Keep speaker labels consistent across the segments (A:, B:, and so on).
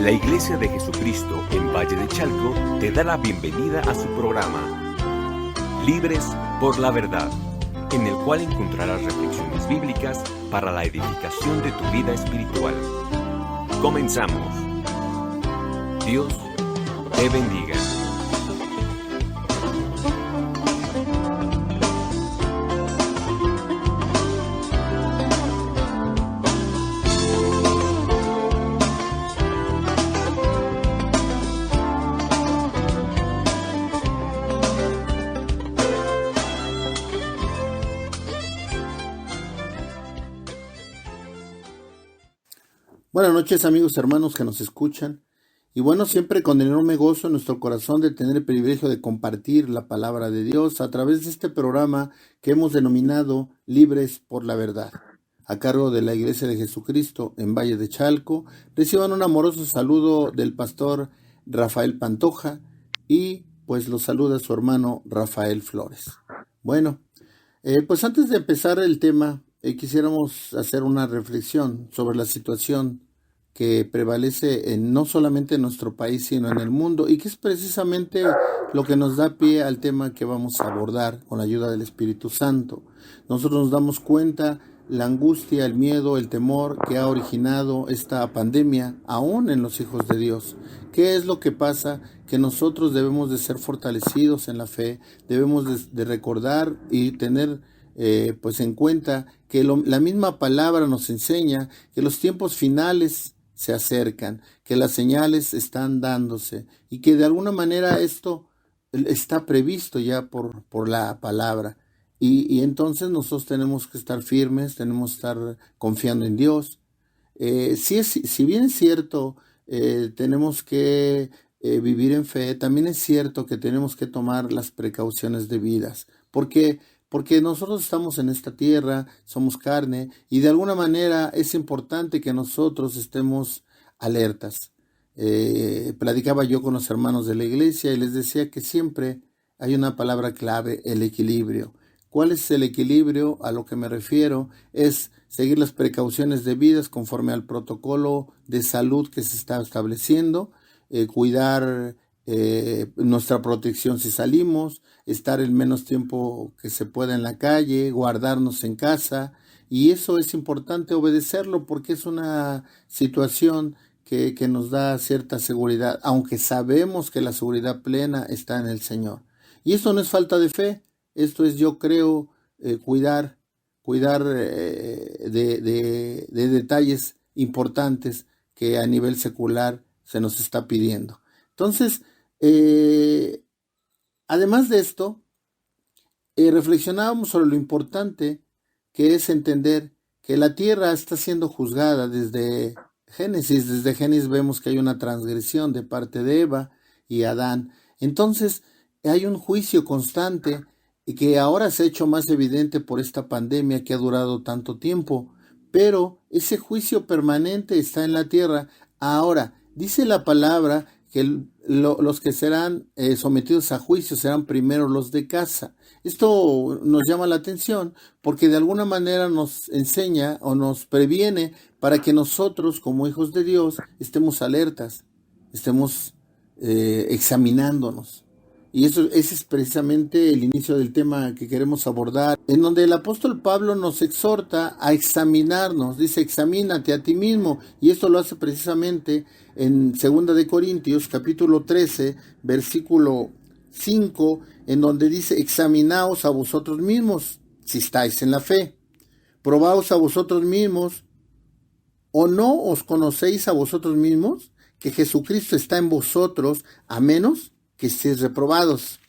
A: La Iglesia de Jesucristo en Valle de Chalco te da la bienvenida a su programa Libres por la Verdad, en el cual encontrarás reflexiones bíblicas para la edificación de tu vida espiritual. Comenzamos. Dios te bendiga.
B: Buenas noches, amigos, hermanos que nos escuchan. Y bueno, siempre con enorme gozo en nuestro corazón de tener el privilegio de compartir la palabra de Dios a través de este programa que hemos denominado Libres por la Verdad, a cargo de la Iglesia de Jesucristo en Valle de Chalco. Reciban un amoroso saludo del pastor Rafael Pantoja y pues los saluda su hermano Rafael Flores. Bueno, pues antes de empezar el tema, quisiéramos hacer una reflexión sobre la situación que prevalece no solamente en nuestro país, sino en el mundo, y que es precisamente lo que nos da pie al tema que vamos a abordar con la ayuda del Espíritu Santo. Nosotros nos damos cuenta la angustia, el miedo, el temor que ha originado esta pandemia, aún en los hijos de Dios. ¿Qué es lo que pasa? Que nosotros debemos de ser fortalecidos en la fe, debemos de recordar y tener pues en cuenta que la misma palabra nos enseña que los tiempos finales se acercan, que las señales están dándose y que de alguna manera esto está previsto ya por la palabra. Y entonces nosotros tenemos que estar firmes, tenemos que estar confiando en Dios. Si bien es cierto, tenemos que vivir en fe, también es cierto que tenemos que tomar las precauciones debidas, porque nosotros estamos en esta tierra, somos carne, y de alguna manera es importante que nosotros estemos alertas. Platicaba yo con los hermanos de la iglesia y les decía que siempre hay una palabra clave: el equilibrio. ¿Cuál es el equilibrio? A lo que me refiero es seguir las precauciones debidas conforme al protocolo de salud que se está estableciendo, cuidar nuestra protección si salimos, estar el menos tiempo que se pueda en la calle, guardarnos en casa, y eso es importante obedecerlo porque es una situación que nos da cierta seguridad, aunque sabemos que la seguridad plena está en el Señor. Y esto no es falta de fe, esto es, yo creo, cuidar de detalles importantes que a nivel secular se nos está pidiendo. Entonces, además de esto, reflexionábamos sobre lo importante que es entender que la tierra está siendo juzgada desde Génesis. Desde Génesis vemos que hay una transgresión de parte de Eva y Adán. Entonces, hay un juicio constante y que ahora se ha hecho más evidente por esta pandemia que ha durado tanto tiempo. Pero ese juicio permanente está en la tierra. Ahora, dice la palabra que los que serán sometidos a juicio serán primero los de casa. Esto nos llama la atención porque de alguna manera nos enseña o nos previene para que nosotros como hijos de Dios estemos alertas, estemos examinándonos. Y ese es precisamente el inicio del tema que queremos abordar, en donde el apóstol Pablo nos exhorta a examinarnos. Dice: examínate a ti mismo, y esto lo hace precisamente en 2 de Corintios, capítulo 13, versículo 5, en donde dice: examinaos a vosotros mismos, si estáis en la fe. Probaos a vosotros mismos, ¿o no os conocéis a vosotros mismos que Jesucristo está en vosotros, a menos que estéis reprobados?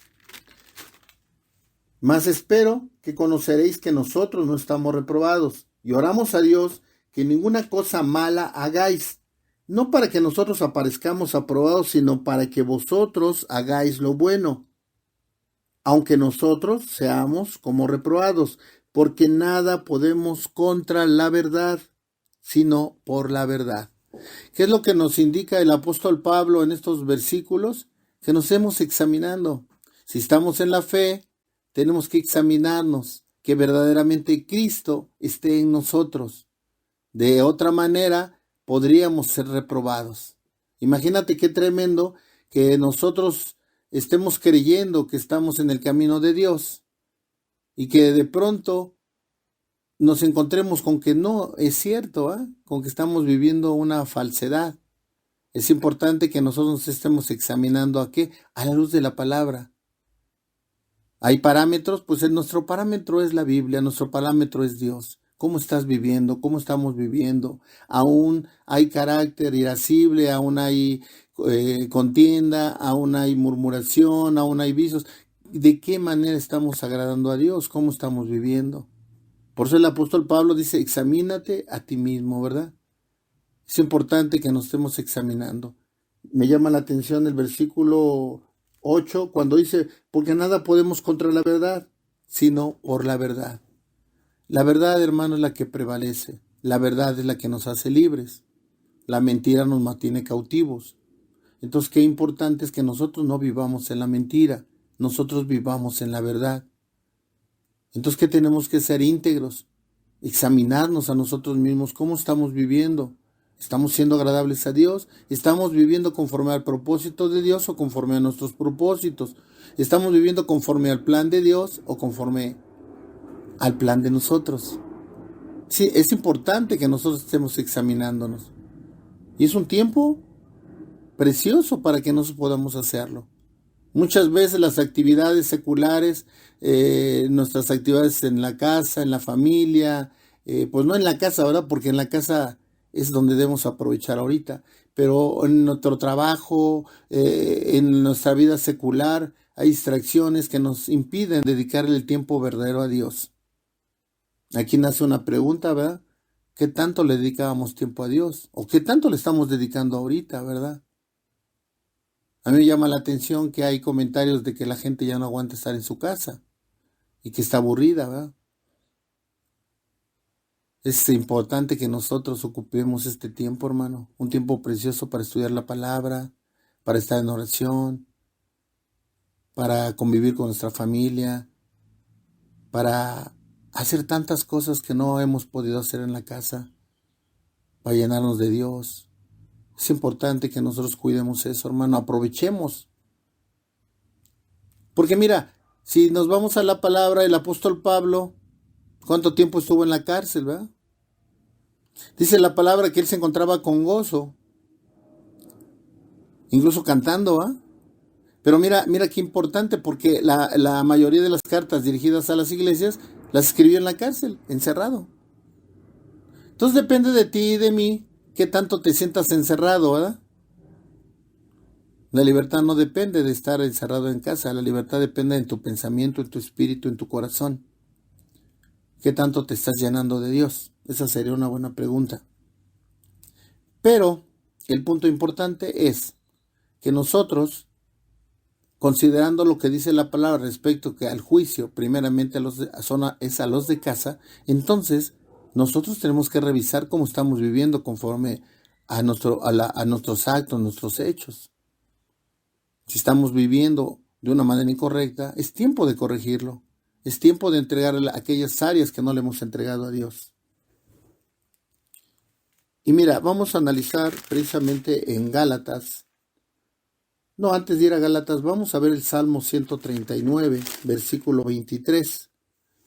B: Mas espero que conoceréis que nosotros no estamos reprobados, y oramos a Dios que ninguna cosa mala hagáis, no para que nosotros aparezcamos aprobados, sino para que vosotros hagáis lo bueno, aunque nosotros seamos como reprobados, porque nada podemos contra la verdad, sino por la verdad. ¿Qué es lo que nos indica el apóstol Pablo en estos versículos? Que nos estemos examinando. Si estamos en la fe, tenemos que examinarnos, que verdaderamente Cristo esté en nosotros. De otra manera, podríamos ser reprobados. Imagínate qué tremendo que nosotros estemos creyendo que estamos en el camino de Dios y que de pronto nos encontremos con que no es cierto, con que estamos viviendo una falsedad. Es importante que nosotros nos estemos examinando ¿a qué? A la luz de la palabra. Hay parámetros, pues nuestro parámetro es la Biblia, nuestro parámetro es Dios. ¿Cómo estás viviendo? ¿Cómo estamos viviendo? Aún hay carácter irascible, aún hay contienda, aún hay murmuración, aún hay vicios. ¿De qué manera estamos agradando a Dios? ¿Cómo estamos viviendo? Por eso el apóstol Pablo dice, examínate a ti mismo, ¿verdad? Es importante que nos estemos examinando. Me llama la atención el versículo 8 cuando dice, porque nada podemos contra la verdad, sino por la verdad. La verdad, hermano, es la que prevalece. La verdad es la que nos hace libres. La mentira nos mantiene cautivos. Entonces, qué importante es que nosotros no vivamos en la mentira, nosotros vivamos en la verdad. Entonces, ¿qué tenemos que ser íntegros? Examinarnos a nosotros mismos, cómo estamos viviendo. ¿Estamos siendo agradables a Dios? ¿Estamos viviendo conforme al propósito de Dios o conforme a nuestros propósitos? ¿Estamos viviendo conforme al plan de Dios o conforme al plan de nosotros? Sí, es importante que nosotros estemos examinándonos. Y es un tiempo precioso para que nosotros podamos hacerlo. Muchas veces las actividades seculares, nuestras actividades en la casa, en la familia, pues no en la casa, ¿verdad? Porque en la casa es donde debemos aprovechar ahorita, pero en nuestro trabajo, en nuestra vida secular, hay distracciones que nos impiden dedicarle el tiempo verdadero a Dios. Aquí nace una pregunta, ¿verdad? ¿Qué tanto le dedicábamos tiempo a Dios? ¿O qué tanto le estamos dedicando ahorita, verdad? A mí me llama la atención que hay comentarios de que la gente ya no aguanta estar en su casa y que está aburrida, ¿verdad? Es importante que nosotros ocupemos este tiempo, hermano, un tiempo precioso para estudiar la palabra, para estar en oración, para convivir con nuestra familia, para hacer tantas cosas que no hemos podido hacer en la casa, para llenarnos de Dios. Es importante que nosotros cuidemos eso, hermano, aprovechemos. Porque mira, si nos vamos a la palabra, el apóstol Pablo, ¿cuánto tiempo estuvo en la cárcel, verdad? Dice la palabra que él se encontraba con gozo, incluso cantando, ¿ah? Pero mira qué importante, porque la mayoría de las cartas dirigidas a las iglesias las escribió en la cárcel, encerrado. Entonces depende de ti y de mí qué tanto te sientas encerrado, ¿verdad? La libertad no depende de estar encerrado en casa, la libertad depende en tu pensamiento, en tu espíritu, en tu corazón. ¿Qué tanto te estás llenando de Dios? Esa sería una buena pregunta. Pero el punto importante es que nosotros, considerando lo que dice la palabra respecto que al juicio, primeramente es a los de casa, entonces nosotros tenemos que revisar cómo estamos viviendo conforme a nuestros actos, nuestros hechos. Si estamos viviendo de una manera incorrecta, es tiempo de corregirlo. Es tiempo de entregarle aquellas áreas que no le hemos entregado a Dios. Y mira, vamos a analizar precisamente en Gálatas. No, antes de ir a Gálatas, vamos a ver el Salmo 139, versículo 23.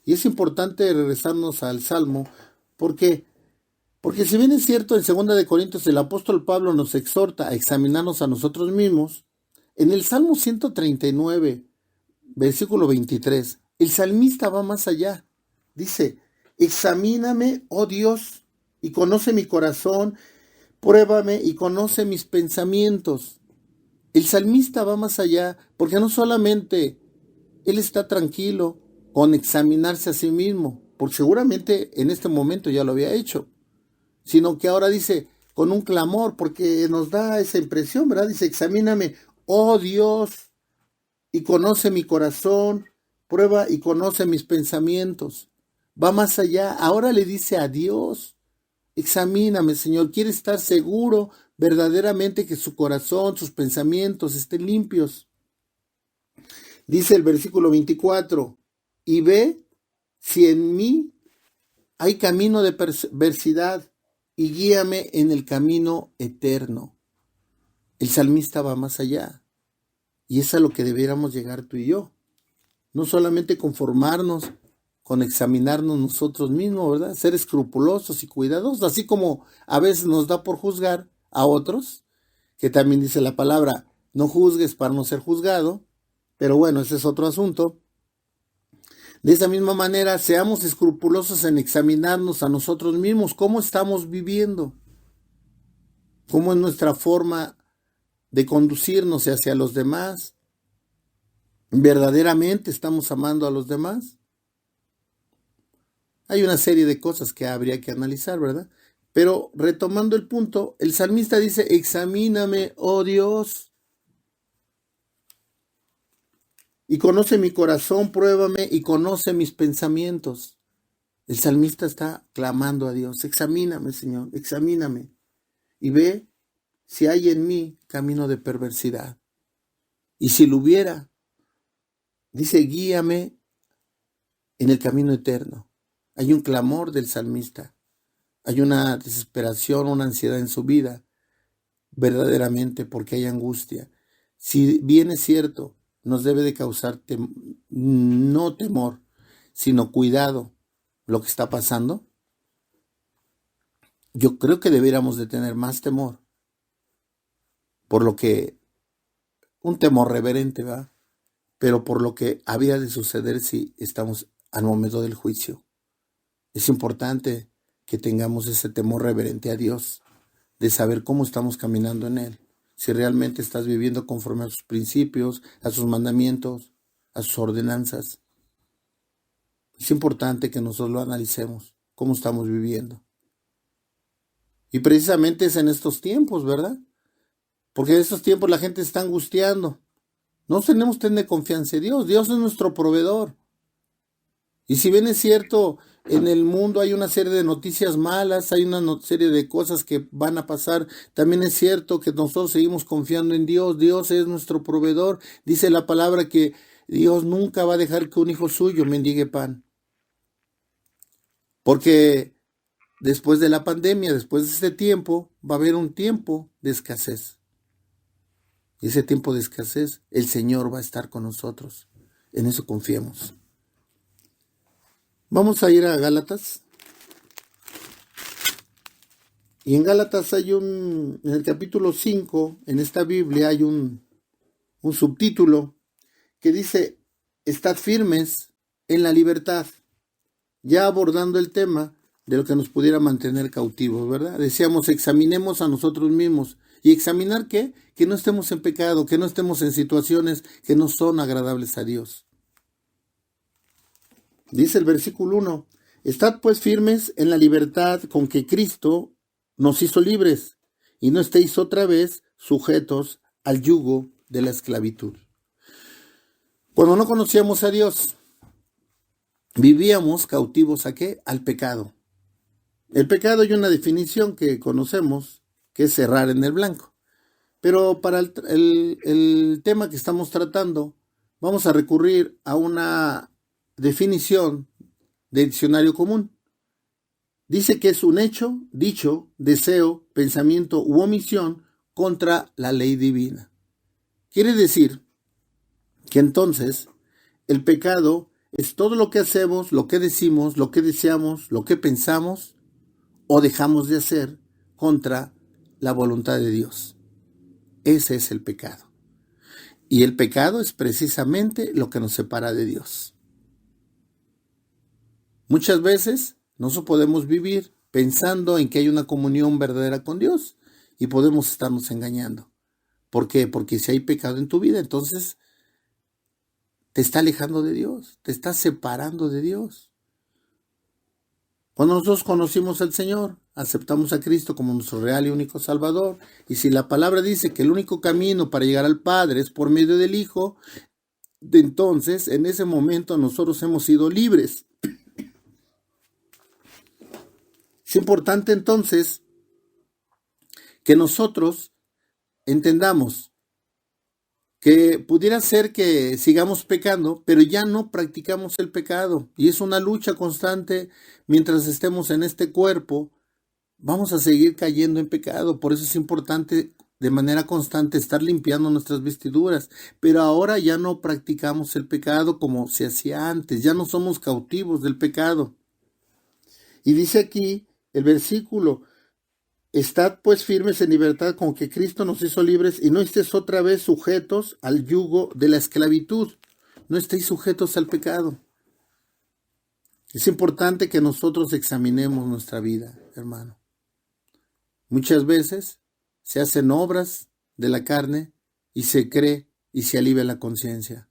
B: Y es importante regresarnos al Salmo, porque si bien es cierto, en 2 de Corintios el apóstol Pablo nos exhorta a examinarnos a nosotros mismos, en el Salmo 139, versículo 23, el salmista va más allá. Dice, examíname, oh Dios, y conoce mi corazón, pruébame y conoce mis pensamientos. El salmista va más allá, porque no solamente él está tranquilo con examinarse a sí mismo, porque seguramente en este momento ya lo había hecho, sino que ahora dice con un clamor, porque nos da esa impresión, ¿verdad? Dice, examíname, oh Dios, y conoce mi corazón, prueba y conoce mis pensamientos. Va más allá, ahora le dice a Dios, examíname, Señor, quiere estar seguro verdaderamente que su corazón, sus pensamientos estén limpios. Dice el versículo 24, y ve si en mí hay camino de perversidad y guíame en el camino eterno. el salmista va más allá. Y es a lo que debiéramos llegar tú y yo. No solamente conformarnos con examinarnos nosotros mismos, ¿verdad? Ser escrupulosos y cuidadosos, así como a veces nos da por juzgar a otros, que también dice la palabra, no juzgues para no ser juzgado, pero bueno, ese es otro asunto. De esa misma manera, seamos escrupulosos en examinarnos a nosotros mismos, cómo estamos viviendo, cómo es nuestra forma de conducirnos hacia los demás. ¿Verdaderamente estamos amando a los demás? Hay una serie de cosas que habría que analizar, ¿verdad? Pero retomando el punto, el salmista dice, examíname, oh Dios, y conoce mi corazón, pruébame y conoce mis pensamientos. El salmista está clamando a Dios, examíname, Señor, examíname, y ve si hay en mí camino de perversidad. Y si lo hubiera, dice, guíame en el camino eterno. Hay un clamor del salmista, hay una desesperación, una ansiedad en su vida, verdaderamente porque hay angustia. Si bien es cierto, nos debe de causar no temor, sino cuidado lo que está pasando. Yo creo que deberíamos de tener más temor, por lo que, un temor reverente, ¿va? Pero por lo que había de suceder si estamos al momento del juicio. Es importante que tengamos ese temor reverente a Dios, de saber cómo estamos caminando en Él, si realmente estás viviendo conforme a sus principios, a sus mandamientos, a sus ordenanzas. Es importante que nosotros lo analicemos, cómo estamos viviendo. Y precisamente es en estos tiempos, ¿verdad? Porque en estos tiempos la gente está angustiando. No tenemos que tener confianza en Dios. Dios es nuestro proveedor. Y si bien es cierto, en el mundo hay una serie de noticias malas, hay una serie de cosas que van a pasar, también es cierto que nosotros seguimos confiando en Dios. Dios es nuestro proveedor. Dice la palabra que Dios nunca va a dejar que un hijo suyo mendigue pan. Porque después de la pandemia, después de este tiempo, va a haber un tiempo de escasez. Y ese tiempo de escasez, el Señor va a estar con nosotros. En eso confiemos. Vamos a ir a Gálatas. Y en Gálatas hay en el capítulo 5, en esta Biblia hay un subtítulo que dice, estad firmes en la libertad. Ya abordando el tema de lo que nos pudiera mantener cautivos, ¿verdad? Decíamos, examinemos a nosotros mismos. ¿Y examinar qué? Que no estemos en pecado, que no estemos en situaciones que no son agradables a Dios. Dice el versículo 1, estad pues firmes en la libertad con que Cristo nos hizo libres, y no estéis otra vez sujetos al yugo de la esclavitud. Cuando no conocíamos a Dios, vivíamos cautivos ¿a qué? Al pecado. El pecado hay una definición que conocemos, que es errar en el blanco. Pero para el tema que estamos tratando, vamos a recurrir a una definición de diccionario común. Dice que es un hecho, dicho, deseo, pensamiento u omisión contra la ley divina. Quiere decir que entonces el pecado es todo lo que hacemos, lo que decimos, lo que deseamos, lo que pensamos o dejamos de hacer contra la voluntad de Dios. Ese es el pecado. Y el pecado es precisamente lo que nos separa de Dios. Muchas veces nosotros podemos vivir pensando en que hay una comunión verdadera con Dios y podemos estarnos engañando. ¿Por qué? Porque si hay pecado en tu vida, entonces te está alejando de Dios, te está separando de Dios. Cuando nosotros conocimos al Señor, aceptamos a Cristo como nuestro real y único Salvador, y si la palabra dice que el único camino para llegar al Padre es por medio del Hijo, entonces en ese momento nosotros hemos sido libres. Es importante entonces que nosotros entendamos que pudiera ser que sigamos pecando, pero ya no practicamos el pecado. Y es una lucha constante mientras estemos en este cuerpo. Vamos a seguir cayendo en pecado. Por eso es importante de manera constante estar limpiando nuestras vestiduras, pero ahora ya no practicamos el pecado como se hacía antes, ya no somos cautivos del pecado. Y dice aquí el versículo: estad pues firmes en libertad con que Cristo nos hizo libres, y no estéis otra vez sujetos al yugo de la esclavitud. No estéis sujetos al pecado. Es importante que nosotros examinemos nuestra vida, hermano. Muchas veces se hacen obras de la carne y se cree y se alivia la conciencia.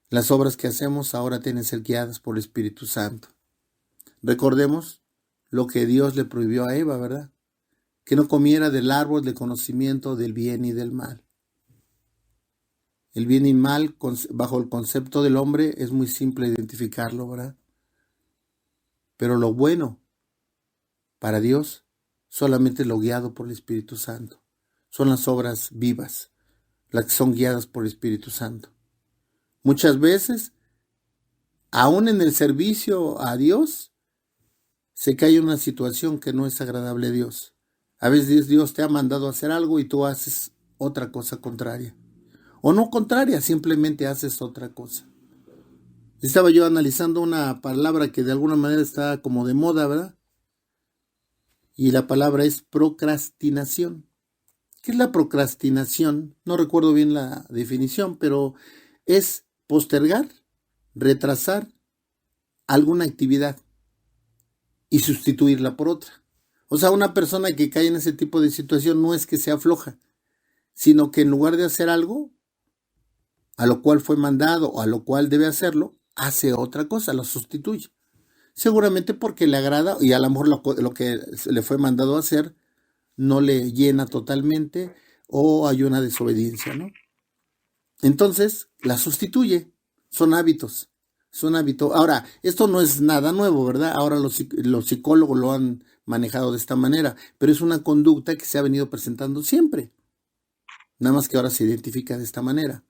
B: Las obras que hacemos ahora tienen que ser guiadas por el Espíritu Santo. Recordemos lo que Dios le prohibió a Eva, ¿verdad? Que no comiera del árbol del conocimiento del bien y del mal. El bien y el mal, bajo el concepto del hombre, es muy simple identificarlo, ¿verdad? Pero lo bueno para Dios solamente lo guiado por el Espíritu Santo. Son las obras vivas, las que son guiadas por el Espíritu Santo. Muchas veces, aún en el servicio a Dios, se cae en una situación que no es agradable a Dios. A veces Dios te ha mandado a hacer algo y tú haces otra cosa contraria. O no contraria, simplemente haces otra cosa. Estaba yo analizando una palabra que de alguna manera está como de moda, ¿verdad? Y la palabra es procrastinación. ¿Qué es la procrastinación? No recuerdo bien la definición, pero es postergar, retrasar alguna actividad y sustituirla por otra. O sea, una persona que cae en ese tipo de situación no es que sea floja, sino que en lugar de hacer algo a lo cual fue mandado o a lo cual debe hacerlo, hace otra cosa, lo sustituye. Seguramente porque le agrada y a lo mejor lo que le fue mandado a hacer no le llena totalmente o hay una desobediencia, ¿no? Entonces, la sustituye. Son hábitos. Son hábitos. Ahora, esto no es nada nuevo, ¿verdad? Ahora los psicólogos lo han manejado de esta manera, pero es una conducta que se ha venido presentando siempre. Nada más que ahora se identifica de esta manera.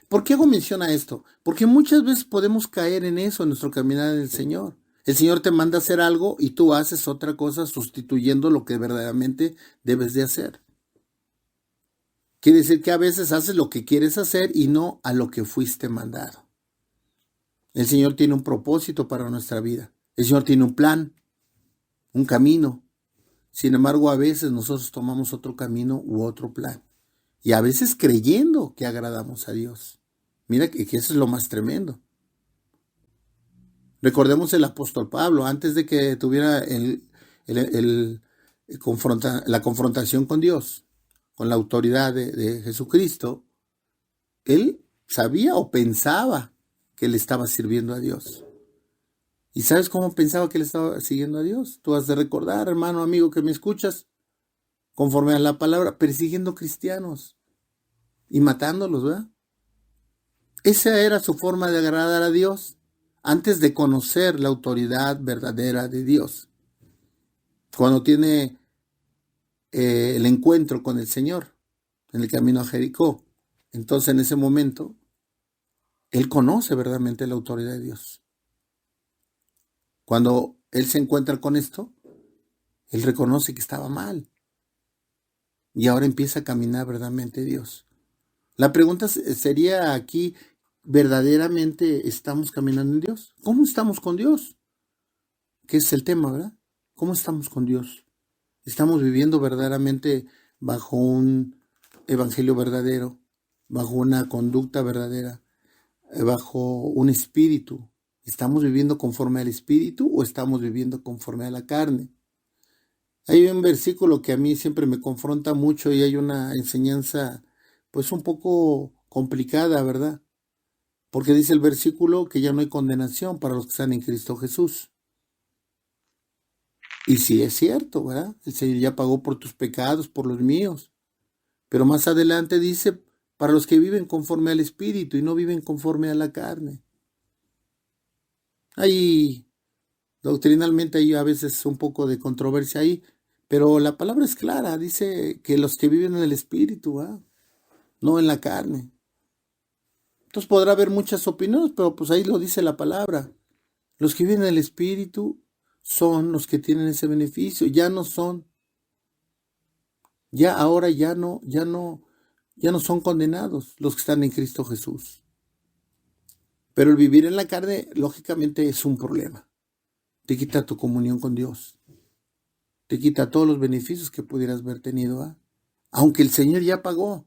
B: ¿Por qué hago mención a esto? Porque muchas veces podemos caer en eso en nuestro caminar en el Señor. El Señor te manda a hacer algo y tú haces otra cosa sustituyendo lo que verdaderamente debes de hacer. Quiere decir que a veces haces lo que quieres hacer y no a lo que fuiste mandado. El Señor tiene un propósito para nuestra vida. El Señor tiene un plan, un camino. Sin embargo, a veces nosotros tomamos otro camino u otro plan. Y a veces creyendo que agradamos a Dios. Mira que eso es lo más tremendo. Recordemos el apóstol Pablo, antes de que tuviera la confrontación con Dios, con la autoridad de Jesucristo, él sabía o pensaba que le estaba sirviendo a Dios. ¿Y sabes cómo pensaba que le estaba siguiendo a Dios? Tú has de recordar, hermano, amigo, que me escuchas, conforme a la palabra, persiguiendo cristianos y matándolos, ¿verdad? Esa era su forma de agradar a Dios antes de conocer la autoridad verdadera de Dios. Cuando tiene el encuentro con el Señor en el camino a Jericó, entonces en ese momento él conoce verdaderamente la autoridad de Dios. Cuando él se encuentra con esto, él reconoce que estaba mal y ahora empieza a caminar verdaderamente Dios. La pregunta sería aquí, ¿verdaderamente estamos caminando en Dios? ¿Cómo estamos con Dios? Que es el tema, ¿verdad? ¿Cómo estamos con Dios? ¿Estamos viviendo verdaderamente bajo un evangelio verdadero, bajo una conducta verdadera, bajo un espíritu? ¿Estamos viviendo conforme al espíritu o estamos viviendo conforme a la carne? Hay un versículo que a mí siempre me confronta mucho y hay una enseñanza pues un poco complicada, ¿verdad? Porque dice el versículo que ya no hay condenación para los que están en Cristo Jesús. Y sí es cierto, ¿verdad? El Señor ya pagó por tus pecados, por los míos. Pero más adelante dice, para los que viven conforme al Espíritu y no viven conforme a la carne. Doctrinalmente hay a veces un poco de controversia ahí, pero la palabra es clara, dice que los que viven en el Espíritu, ¿verdad? No en la carne. Entonces podrá haber muchas opiniones, pero pues ahí lo dice la palabra. Los que viven en el Espíritu son los que tienen ese beneficio, ya no son Ahora ya no son condenados los que están en Cristo Jesús. Pero el vivir en la carne, lógicamente, es un problema. Te quita tu comunión con Dios. Te quita todos los beneficios que pudieras haber tenido, ¿eh? Aunque el Señor ya pagó.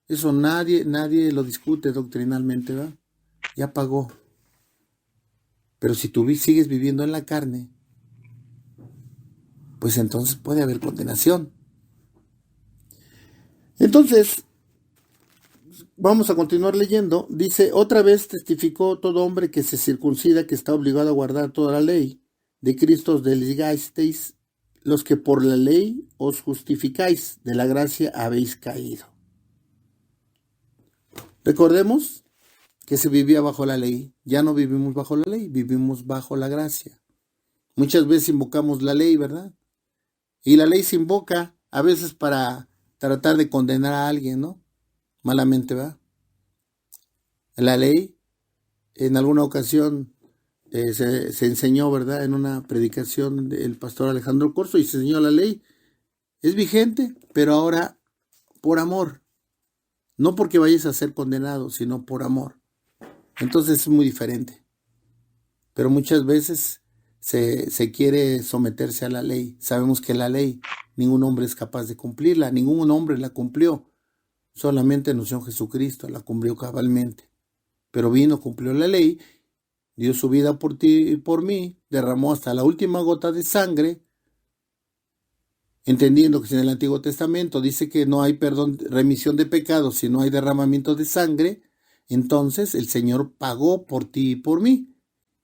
B: Eso nadie lo discute doctrinalmente, ¿verdad? Ya pagó. Pero si tú sigues viviendo en la carne, pues entonces puede haber condenación. Entonces, vamos a continuar leyendo. Dice, otra vez testificó todo hombre que se circuncida, que está obligado a guardar toda la ley. De Cristo os desligasteis, los que por la ley os justificáis, de la gracia habéis caído. Recordemos que se vivía bajo la ley. Ya no vivimos bajo la ley, vivimos bajo la gracia. Muchas veces invocamos la ley, ¿verdad? Y la ley se invoca a veces para tratar de condenar a alguien, ¿no? Malamente, ¿verdad? La ley, en alguna ocasión se enseñó, ¿verdad? En una predicación del pastor Alejandro Corzo, y se enseñó la ley. Es vigente, pero ahora por amor. No porque vayas a ser condenado, sino por amor. Entonces es muy diferente. Pero muchas veces se quiere someterse a la ley. Sabemos que la ley, ningún hombre es capaz de cumplirla. Ningún hombre la cumplió. Solamente nuestro Señor Jesucristo la cumplió cabalmente. Pero vino, cumplió la ley, dio su vida por ti y por mí, derramó hasta la última gota de sangre, entendiendo que si en el Antiguo Testamento dice que no hay perdón, remisión de pecados si no hay derramamiento de sangre, entonces el Señor pagó por ti y por mí.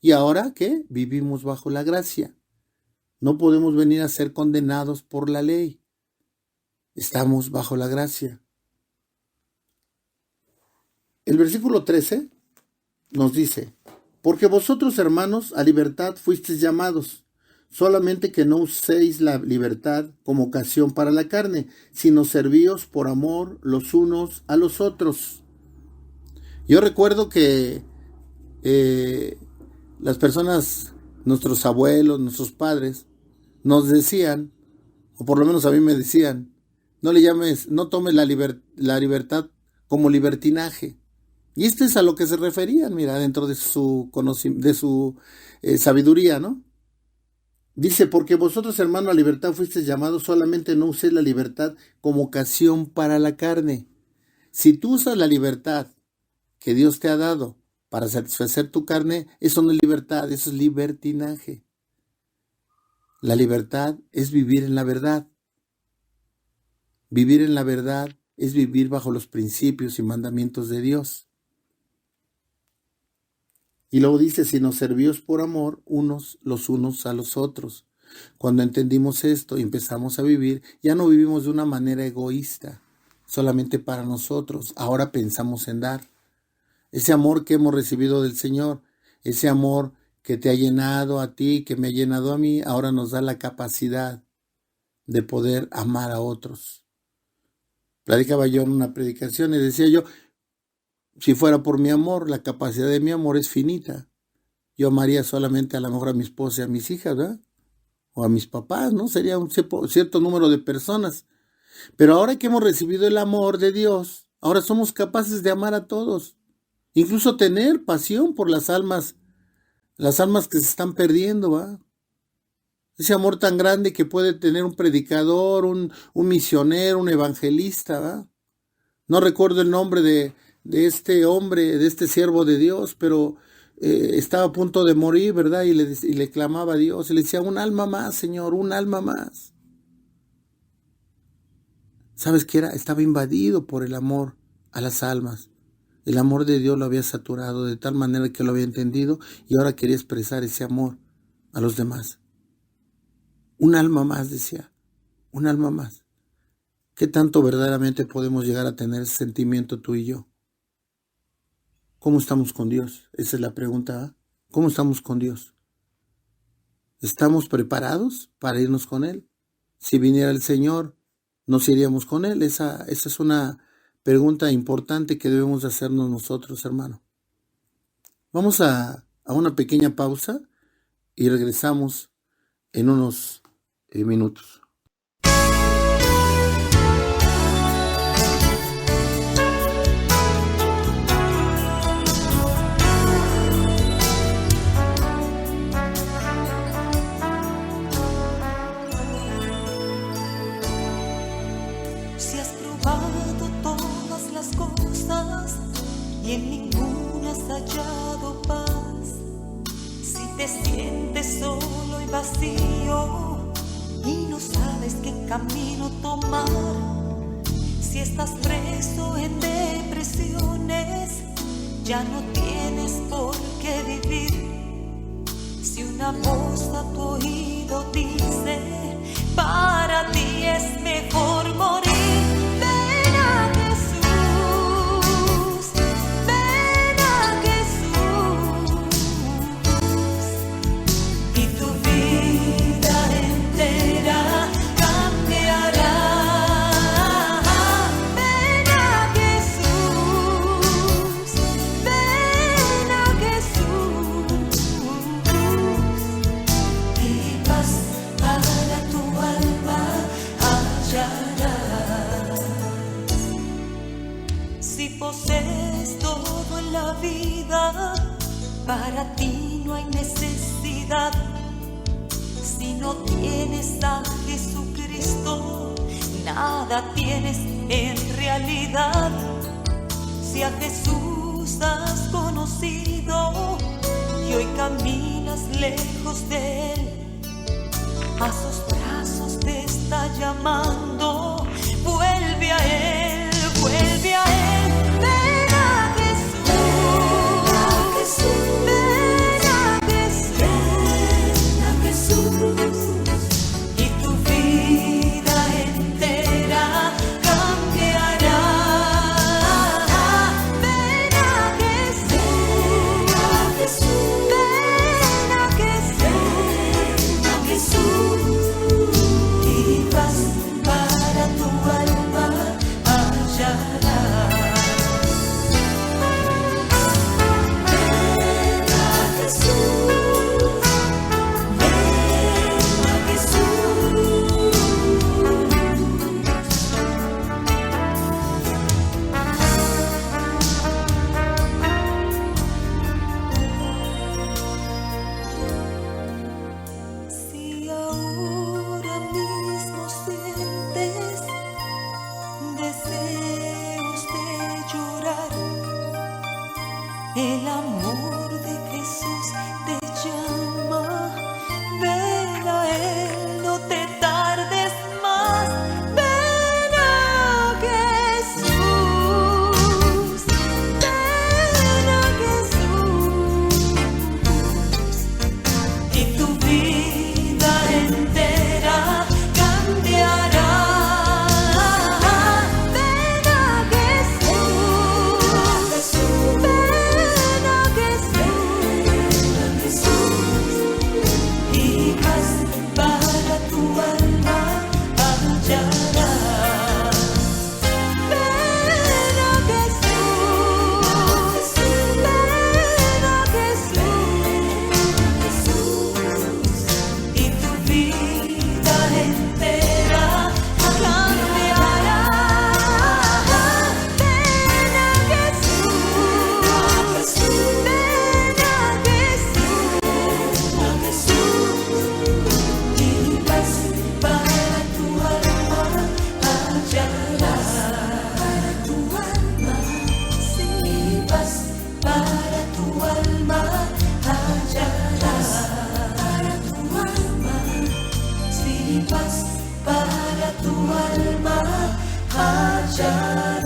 B: ¿Y ahora qué? Vivimos bajo la gracia. No podemos venir a ser condenados por la ley. Estamos bajo la gracia. El versículo 13 nos dice, porque vosotros, hermanos, a libertad fuisteis llamados, solamente que no uséis la libertad como ocasión para la carne, sino servíos por amor los unos a los otros. Yo recuerdo que las personas, nuestros abuelos, nuestros padres, nos decían, o por lo menos a mí me decían, no tomes la libertad como libertinaje. Y esto es a lo que se referían, mira, dentro de su sabiduría, ¿no? Dice, porque vosotros, hermano, a libertad fuisteis llamados, solamente no uséis la libertad como ocasión para la carne. Si tú usas la libertad que Dios te ha dado para satisfacer tu carne, eso no es libertad, eso es libertinaje. La libertad es vivir en la verdad. Vivir en la verdad es vivir bajo los principios y mandamientos de Dios. Y luego dice, sino servíos por amor los unos a los otros. Cuando entendimos esto y empezamos a vivir, ya no vivimos de una manera egoísta, solamente para nosotros. Ahora pensamos en dar. Ese amor que hemos recibido del Señor, ese amor que te ha llenado a ti, que me ha llenado a mí, ahora nos da la capacidad de poder amar a otros. Platicaba yo en una predicación y decía yo, si fuera por mi amor, la capacidad de mi amor es finita. Yo amaría solamente a lo mejor a mi esposa y a mis hijas, ¿verdad? O a mis papás, ¿no? Sería un cierto número de personas. Pero ahora que hemos recibido el amor de Dios, ahora somos capaces de amar a todos. Incluso tener pasión por las almas que se están perdiendo, ¿verdad? Ese amor tan grande que puede tener un predicador, un misionero, un evangelista, ¿verdad? No recuerdo el nombre de este hombre, de este siervo de Dios, pero estaba a punto de morir, ¿verdad? Y le clamaba a Dios, y le decía, un alma más, Señor, un alma más. ¿Sabes qué era? Estaba invadido por el amor a las almas. El amor de Dios lo había saturado de tal manera que lo había entendido y ahora quería expresar ese amor a los demás. Un alma más, decía, un alma más. ¿Qué tanto verdaderamente podemos llegar a tener ese sentimiento tú y yo? ¿Cómo estamos con Dios? Esa es la pregunta, ¿eh? ¿Cómo estamos con Dios? ¿Estamos preparados para irnos con Él? Si viniera el Señor, ¿nos iríamos con Él? Esa es una pregunta importante que debemos hacernos nosotros, hermano. Vamos a una pequeña pausa y regresamos en unos minutos.
C: vacío y no sabes qué camino tomar. Si estás preso en depresiones, ya no tienes por qué vivir. Si una voz a tu oído dice, para ti es mejor morir. Ven a Jesús, ven a Jesús, y tu vida entera cambiará. Ven a Jesús, ven a Jesús, y paz para tu alma hallarás. Si posees todo en la vida, para ti no hay necesidad. Si no tienes a Jesucristo, nada tienes en realidad. Si a Jesús has conocido y hoy caminas lejos de Él, a sus brazos te está llamando. Vuelve a Él, vuelve a Él. Ven a Jesús, ven a Jesús, y tu vida entera cambiará. Ven a Jesús, ven a Jesús, y paz para tu alma hallarás. Ven a Jesús, ven a Jesús. Si ahora mismo sientes deseos de llorar, el amor de Jesús te llama. Ven a Él, no te tardes más. Ven a Jesús, ven a Jesús, y tu vida entera cambiará. Ven a Jesús, ven a Jesús, y paz para tu alma hallarás. Ven a Jesús, ven a Jesús, y tu vida entera cambiará. Ven a Jesús, ven a Jesús, y paz para tu alma hallarás. Para tu alma, sí, paz para tu alma hallarás. Para tu alma, sí, paz para tu alma hallarás.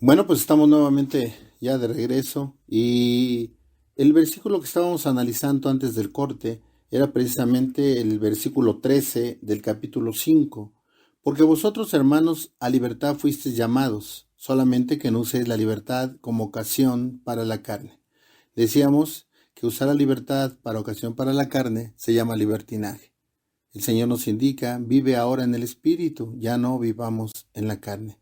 B: Bueno, pues estamos nuevamente ya de regreso y el versículo que estábamos analizando antes del corte era precisamente el versículo 13 del capítulo 5. Porque vosotros, hermanos, a libertad fuisteis llamados, solamente que no uséis la libertad como ocasión para la carne. Decíamos que usar la libertad para ocasión para la carne se llama libertinaje. El Señor nos indica, vive ahora en el Espíritu, ya no vivamos en la carne.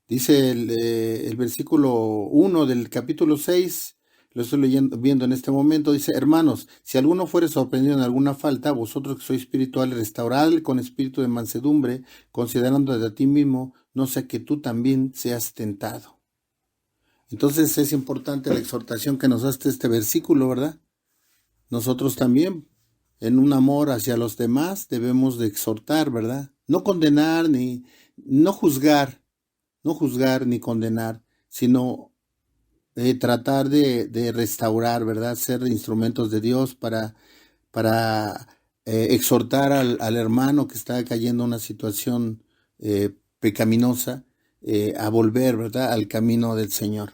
B: Dice el versículo 1 del capítulo 6, lo estoy viendo en este momento, dice, hermanos, si alguno fuere sorprendido en alguna falta, vosotros que sois espirituales, restauradle con espíritu de mansedumbre, considerando de ti mismo, no sea que tú también seas tentado. Entonces es importante la exhortación que nos hace este versículo, ¿verdad? Nosotros también, en un amor hacia los demás, debemos de exhortar, ¿verdad? No condenar ni no juzgar no juzgar ni condenar, sino tratar de restaurar, ¿verdad? Ser instrumentos de Dios para exhortar al hermano que está cayendo en una situación pecaminosa, a volver, ¿verdad?, al camino del Señor.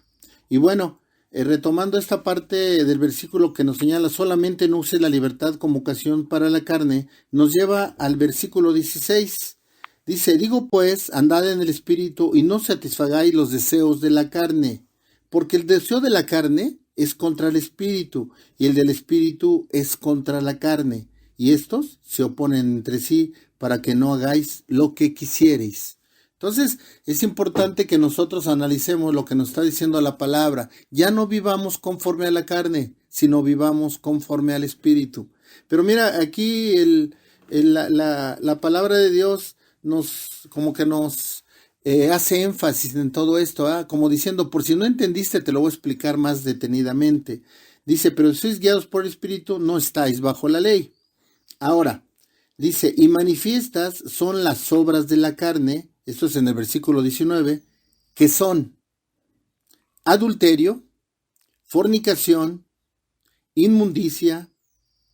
B: Y bueno, retomando esta parte del versículo que nos señala, solamente no use la libertad como ocasión para la carne, nos lleva al versículo 16. Dice, digo pues, andad en el Espíritu y no satisfagáis los deseos de la carne, porque el deseo de la carne es contra el Espíritu, y el del Espíritu es contra la carne, y estos se oponen entre sí para que no hagáis lo que quisierais. Entonces, es importante que nosotros analicemos lo que nos está diciendo la palabra. Ya no vivamos conforme a la carne, sino vivamos conforme al Espíritu. Pero mira, aquí la palabra de Dios nos hace énfasis en todo esto, como diciendo, por si no entendiste, te lo voy a explicar más detenidamente. Dice, pero si sois guiados por el Espíritu, no estáis bajo la ley. Ahora, dice, y manifiestas son las obras de la carne, esto es en el versículo 19, que son adulterio, fornicación, inmundicia,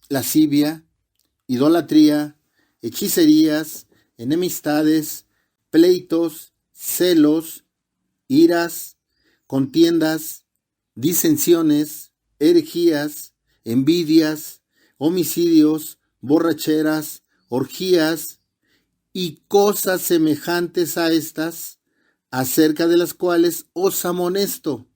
B: lascivia, idolatría, hechicerías, enemistades, pleitos, celos, iras, contiendas, disensiones, herejías, envidias, homicidios, borracheras, orgías y cosas semejantes a estas, acerca de las cuales os amonesto,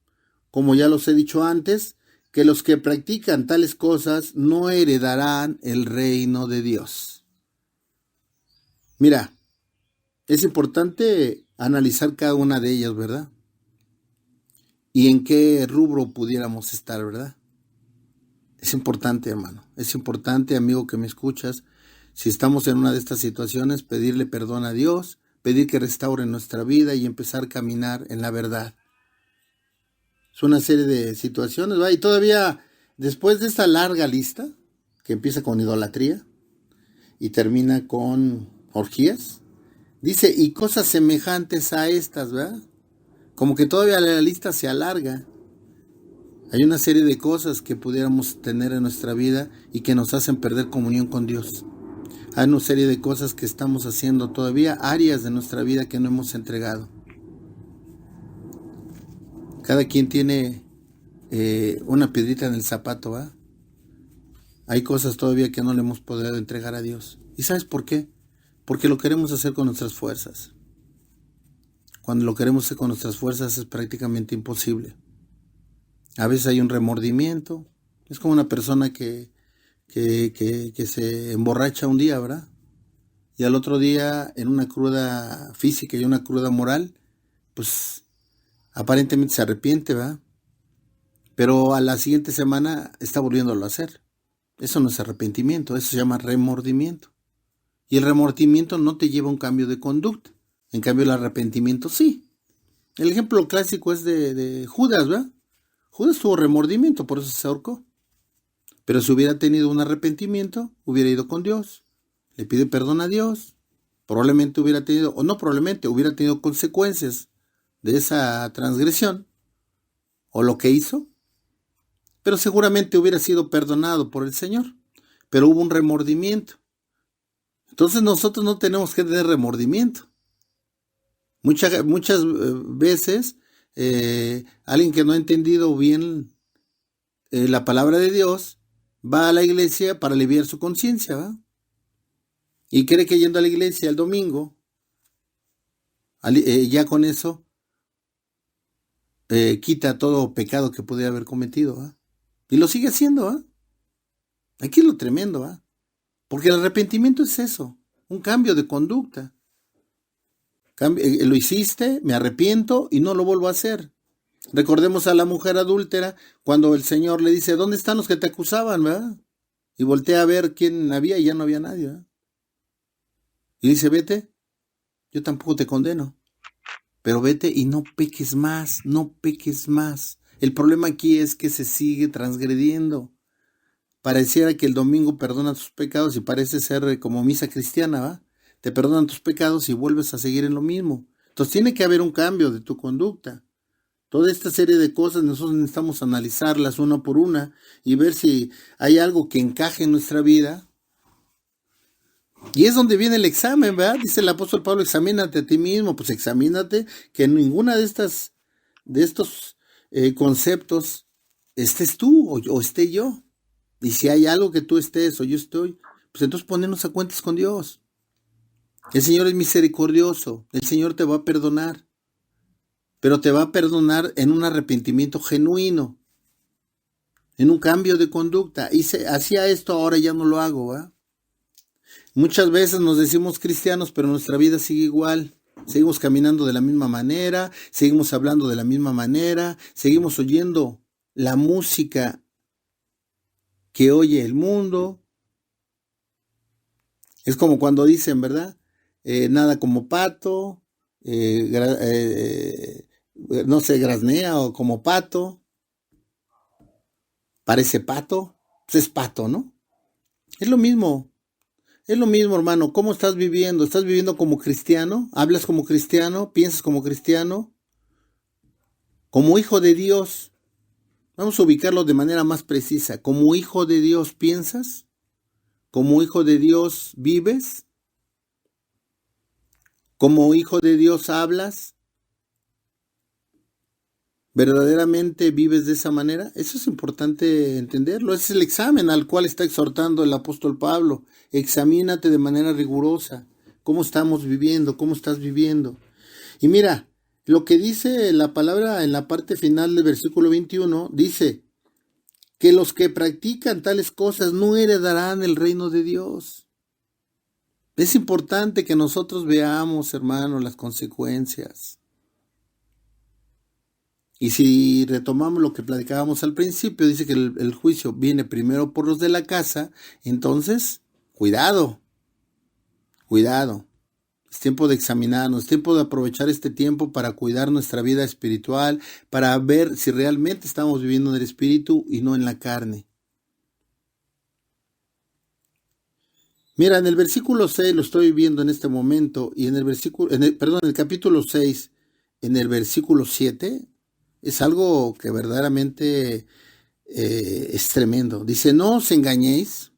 B: como ya los he dicho antes, que los que practican tales cosas no heredarán el reino de Dios. Mira, es importante analizar cada una de ellas, ¿verdad? Y en qué rubro pudiéramos estar, ¿verdad? Es importante, hermano. Es importante, amigo que me escuchas, si estamos en una de estas situaciones, pedirle perdón a Dios, pedir que restaure nuestra vida y empezar a caminar en la verdad. Es una serie de situaciones, ¿va? Y todavía, después de esta larga lista, que empieza con idolatría y termina con orgías, dice, y cosas semejantes a estas, ¿verdad? Como que todavía la lista se alarga. Hay una serie de cosas que pudiéramos tener en nuestra vida y que nos hacen perder comunión con Dios. Hay una serie de cosas que estamos haciendo todavía, áreas de nuestra vida que no hemos entregado. Cada quien tiene una piedrita en el zapato, ¿va? Hay cosas todavía que no le hemos podido entregar a Dios. ¿Y sabes por qué? Porque lo queremos hacer con nuestras fuerzas. Cuando lo queremos hacer con nuestras fuerzas es prácticamente imposible. A veces hay un remordimiento. Es como una persona que se emborracha un día, ¿verdad? Y al otro día, en una cruda física y una cruda moral, pues aparentemente se arrepiente, ¿verdad? Pero a la siguiente semana está volviéndolo a hacer. Eso no es arrepentimiento, eso se llama remordimiento. Y el remordimiento no te lleva a un cambio de conducta. En cambio, el arrepentimiento sí. El ejemplo clásico es de Judas, ¿verdad? Judas tuvo remordimiento, por eso se ahorcó. Pero si hubiera tenido un arrepentimiento, hubiera ido con Dios, le pide perdón a Dios, probablemente hubiera tenido, o no probablemente, hubiera tenido consecuencias de esa transgresión, o lo que hizo, pero seguramente hubiera sido perdonado por el Señor, pero hubo un remordimiento. Entonces nosotros no tenemos que tener remordimiento. Muchas veces alguien que no ha entendido bien la palabra de Dios va a la iglesia para aliviar su conciencia, ¿va? Y cree que yendo a la iglesia el domingo, ya con eso quita todo pecado que pudiera haber cometido, ¿va? Y lo sigue haciendo, ¿va? Aquí es lo tremendo, ¿va? Porque el arrepentimiento es eso, un cambio de conducta. Lo hiciste, me arrepiento y no lo vuelvo a hacer. Recordemos a la mujer adúltera cuando el Señor le dice, ¿dónde están los que te acusaban, verdad? Y voltea a ver quién había y ya no había nadie, ¿verdad? Y dice, vete, yo tampoco te condeno, pero vete y no peques más, no peques más. El problema aquí es que se sigue transgrediendo. Pareciera que el domingo perdona tus pecados y parece ser como misa cristiana, ¿va? Te perdonan tus pecados y vuelves a seguir en lo mismo. Entonces tiene que haber un cambio de tu conducta. Toda esta serie de cosas nosotros necesitamos analizarlas una por una y ver si hay algo que encaje en nuestra vida. Y es donde viene el examen, ¿verdad? Dice el apóstol Pablo, examínate a ti mismo. Pues examínate que en ninguna de estos conceptos estés tú o esté yo. Y si hay algo que tú estés o yo estoy, pues entonces ponernos a cuentas con Dios. El Señor es misericordioso, el Señor te va a perdonar, pero te va a perdonar en un arrepentimiento genuino, en un cambio de conducta. Hacía esto, ahora ya no lo hago, ¿va? Muchas veces nos decimos cristianos, pero nuestra vida sigue igual. Seguimos caminando de la misma manera, seguimos hablando de la misma manera, seguimos oyendo la música que oye el mundo. Es como cuando dicen, ¿verdad? Nada como pato, no sé, graznea o como pato, parece pato, pues es pato, ¿no? Es lo mismo, hermano. ¿Cómo estás viviendo? ¿Estás viviendo como cristiano? ¿Hablas como cristiano? ¿Piensas como cristiano? Como hijo de Dios. Vamos a ubicarlo de manera más precisa. ¿Como hijo de Dios piensas? ¿Como hijo de Dios vives? ¿Como hijo de Dios hablas? ¿Verdaderamente vives de esa manera? Eso es importante entenderlo. Ese es el examen al cual está exhortando el apóstol Pablo. Examínate de manera rigurosa. ¿Cómo estamos viviendo? ¿Cómo estás viviendo? Y mira, lo que dice la palabra en la parte final del versículo 21, dice que los que practican tales cosas no heredarán el reino de Dios. Es importante que nosotros veamos, hermanos, las consecuencias. Y si retomamos lo que platicábamos al principio, dice que el juicio viene primero por los de la casa, entonces, cuidado. Es tiempo de examinarnos, es tiempo de aprovechar este tiempo para cuidar nuestra vida espiritual, para ver si realmente estamos viviendo en el espíritu y no en la carne. Mira, en el versículo 6 lo estoy viendo en este momento, y en el capítulo 6, en el versículo 7, es algo que verdaderamente es tremendo. Dice, no os engañéis,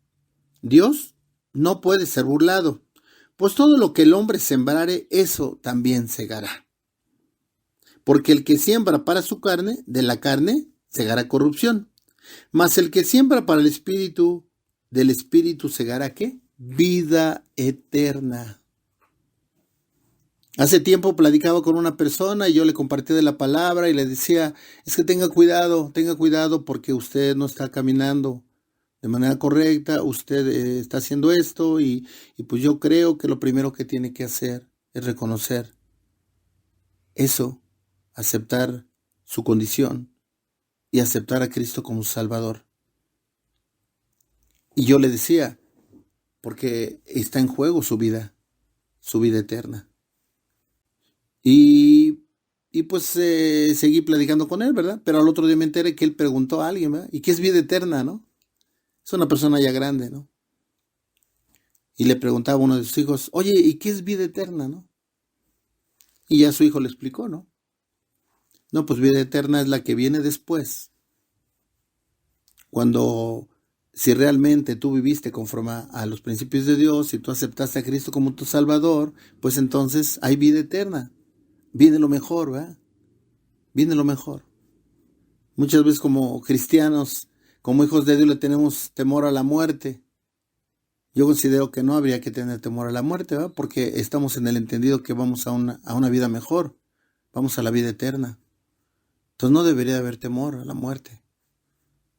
B: Dios no puede ser burlado, pues todo lo que el hombre sembrare, eso también segará. Porque el que siembra para su carne, de la carne segará corrupción, mas el que siembra para el espíritu, del espíritu segará ¿qué? Vida eterna. Hace tiempo platicaba con una persona y yo le compartí de la palabra y le decía, es que tenga cuidado porque usted no está caminando de manera correcta, usted está haciendo esto y pues yo creo que lo primero que tiene que hacer es reconocer eso, aceptar su condición y aceptar a Cristo como Salvador. Y yo le decía, porque está en juego su vida eterna. Y pues seguí platicando con él, ¿verdad? Pero al otro día me enteré que él preguntó a alguien, ¿verdad? ¿Y qué es vida eterna, no? Es una persona ya grande, ¿no? Y le preguntaba a uno de sus hijos, oye, ¿y qué es vida eterna, no? Y ya su hijo le explicó, ¿no? No, pues vida eterna es la que viene después. Si realmente tú viviste conforme a los principios de Dios, si tú aceptaste a Cristo como tu Salvador, pues entonces hay vida eterna. Viene lo mejor, ¿verdad? Viene lo mejor. Muchas veces como cristianos, como hijos de Dios, le tenemos temor a la muerte. Yo considero que no habría que tener temor a la muerte, ¿verdad? Porque estamos en el entendido que vamos a una vida mejor. Vamos a la vida eterna. Entonces no debería haber temor a la muerte.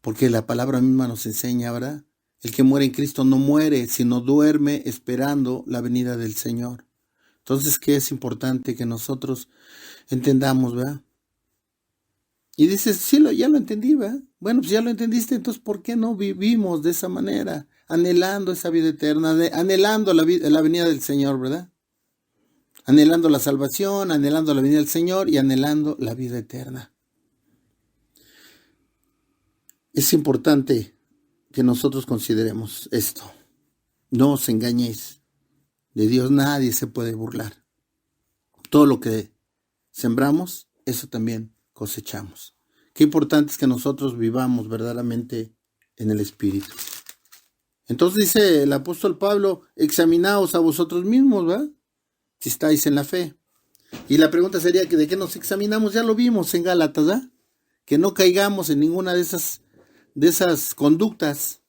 B: Porque la palabra misma nos enseña, ¿verdad? El que muere en Cristo no muere, sino duerme esperando la venida del Señor. Entonces, ¿qué es importante que nosotros entendamos, verdad? Y dices, sí, ya lo entendí, ¿verdad? Bueno, pues ya lo entendiste, entonces, ¿por qué no vivimos de esa manera? Anhelando esa vida eterna, anhelando la venida del Señor, ¿verdad? Anhelando la salvación, anhelando la venida del Señor y anhelando la vida eterna. Es importante que nosotros consideremos esto. No os engañéis. De Dios nadie se puede burlar. todo lo que sembramos, eso también cosechamos. Qué importante es que nosotros vivamos verdaderamente en el Espíritu. Entonces dice el apóstol Pablo, examinaos a vosotros mismos, ¿verdad? Si estáis en la fe. Y la pregunta sería, ¿de qué nos examinamos? Ya lo vimos en Gálatas, ¿verdad? Que no caigamos en ninguna de esas conductas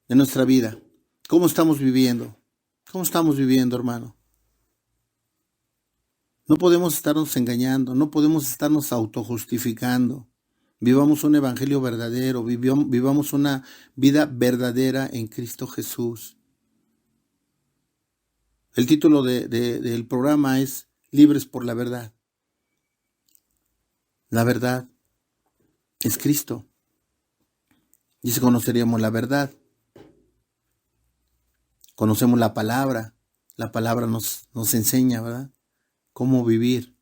B: de nuestra vida. ¿Cómo estamos viviendo? ¿Cómo estamos viviendo, hermano? No podemos estarnos engañando, no podemos estarnos autojustificando. Vivamos un evangelio verdadero, vivamos una vida verdadera en Cristo Jesús. El título del programa es Libres por la verdad. La verdad es Cristo. Dice, conoceríamos la verdad. Conocemos la palabra nos enseña, ¿verdad? Cómo vivir.